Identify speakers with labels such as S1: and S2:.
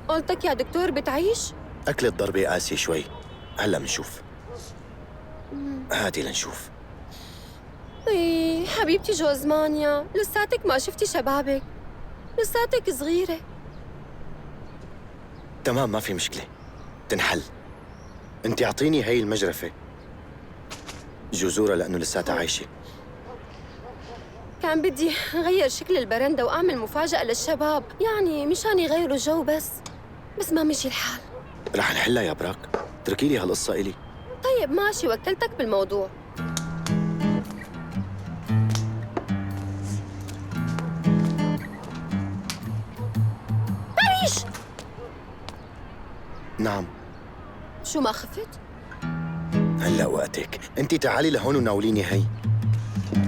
S1: قلتك يا دكتور بتعيش؟
S2: أكلة ضربة قاسية شوي. هلا منشوف. هاتي لنشوف.
S1: حبيبتي جوزمانيا، لساتك ما شفتي شبابك، لساتك صغيرة.
S2: تمام، ما في مشكلة، تنحل. انت اعطيني هي المجرفة جذورها لأنه لساتها عايشة.
S1: كان بدي غير شكل البرندة وأعمل مفاجأة للشباب، يعني مشان يغيروا جو، بس ما مشي الحال.
S2: رح نحلها يا براك، اتركي لي هالقصة إلي.
S1: طيب ماشي، وكلتك بالموضوع. تعيش.
S2: نعم.
S1: شو ما خفت؟
S2: هلا وقتك، انت تعالي لهون وناوليني هي.